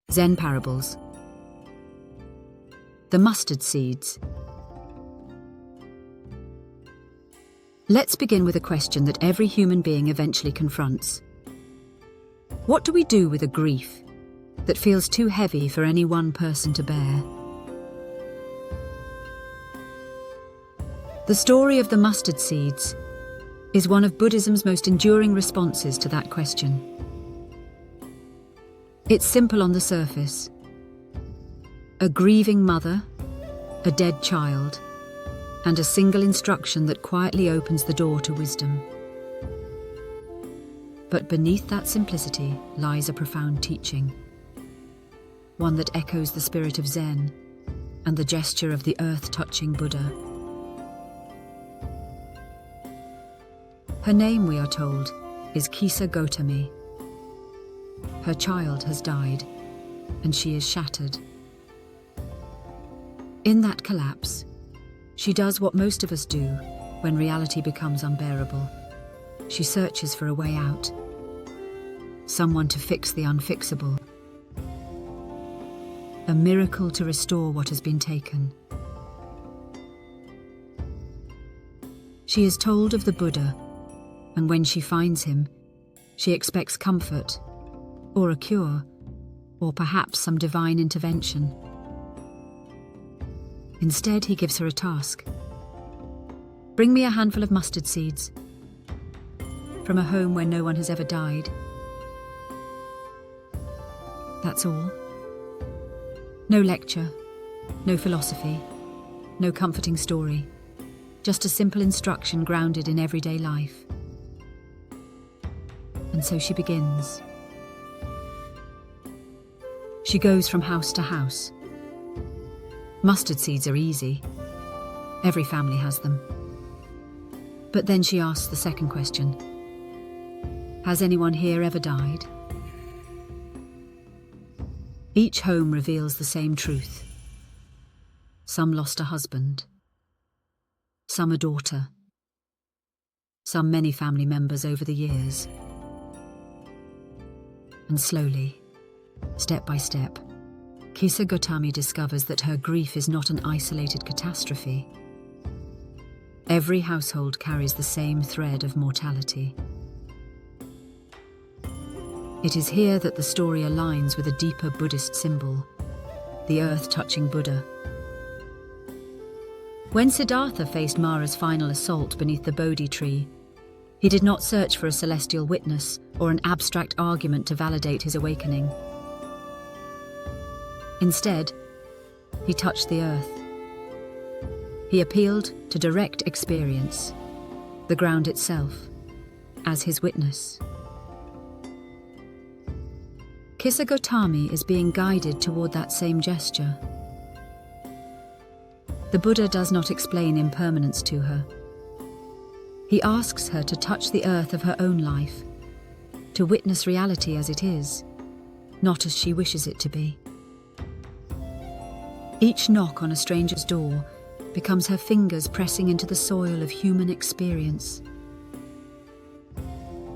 Zen Parables. The mustard seeds. Let's begin with a question that every human being eventually confronts. What do we do with a grief that feels too heavy for any one person to bear? The story of the mustard seeds is one of Buddhism's most enduring responses to that question. It's simple on the surface. A grieving mother, a dead child, and a single instruction that quietly opens the door to wisdom. But beneath that simplicity lies a profound teaching, one that echoes the spirit of Zen and the gesture of the earth-touching Buddha. Her name, we are told, is Kisa Gotami. Her child has died, and she is shattered. In that collapse, she does what most of us do when reality becomes unbearable. She searches for a way out, someone to fix the unfixable, a miracle to restore what has been taken. She is told of the Buddha, and when she finds him, she expects comfort, or a cure, or perhaps some divine intervention. Instead, he gives her a task. Bring me a handful of mustard seeds from a home where no one has ever died. That's all. No lecture, no philosophy, no comforting story, just a simple instruction grounded in everyday life. And so she begins. She goes from house to house. Mustard seeds are easy. Every family has them. But then she asks the second question. Has anyone here ever died? Each home reveals the same truth. Some lost a husband. Some a daughter. Some many family members over the years. And slowly, step by step, Kisa Gotami discovers that her grief is not an isolated catastrophe. Every household carries the same thread of mortality. It is here that the story aligns with a deeper Buddhist symbol, the earth-touching Buddha. When Siddhartha faced Mara's final assault beneath the Bodhi tree, he did not search for a celestial witness or an abstract argument to validate his awakening. Instead, he touched the earth. He appealed to direct experience, the ground itself, as his witness. Kisa Gotami is being guided toward that same gesture. The Buddha does not explain impermanence to her. He asks her to touch the earth of her own life, to witness reality as it is, not as she wishes it to be. Each knock on a stranger's door becomes her fingers pressing into the soil of human experience.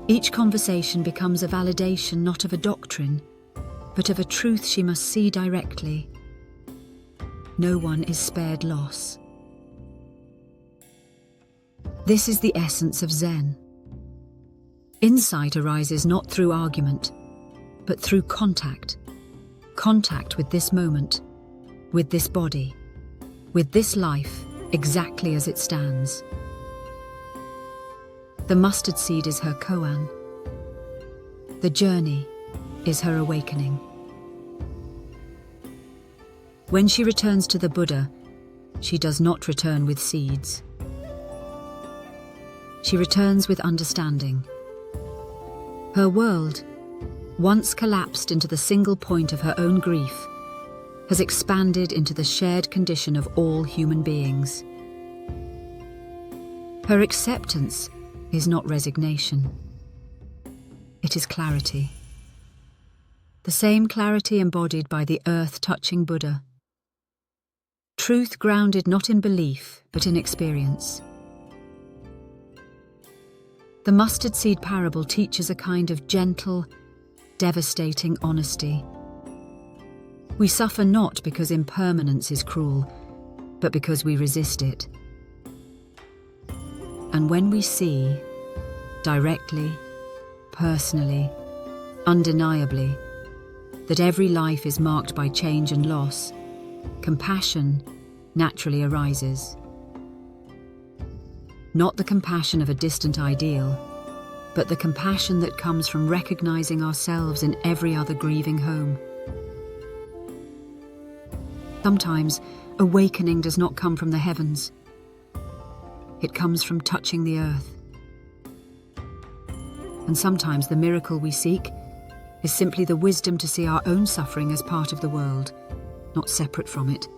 Each conversation becomes a validation not of a doctrine, but of a truth she must see directly. No one is spared loss. This is the essence of Zen. Insight arises not through argument, but through contact. Contact with this moment, with this body, with this life, exactly as it stands. The mustard seed is her koan. The journey is her awakening. When she returns to the Buddha, she does not return with seeds. She returns with understanding. Her world, once collapsed into the single point of her own grief, has expanded into the shared condition of all human beings. Her acceptance is not resignation. It is clarity. The same clarity embodied by the earth-touching Buddha. Truth grounded not in belief, but in experience. The mustard seed parable teaches a kind of gentle, devastating honesty. We suffer not because impermanence is cruel, but because we resist it. And when we see, directly, personally, undeniably, that every life is marked by change and loss, compassion naturally arises. Not the compassion of a distant ideal, but the compassion that comes from recognizing ourselves in every other grieving home. Sometimes, awakening does not come from the heavens. It comes from touching the earth. And sometimes the miracle we seek is simply the wisdom to see our own suffering as part of the world, not separate from it.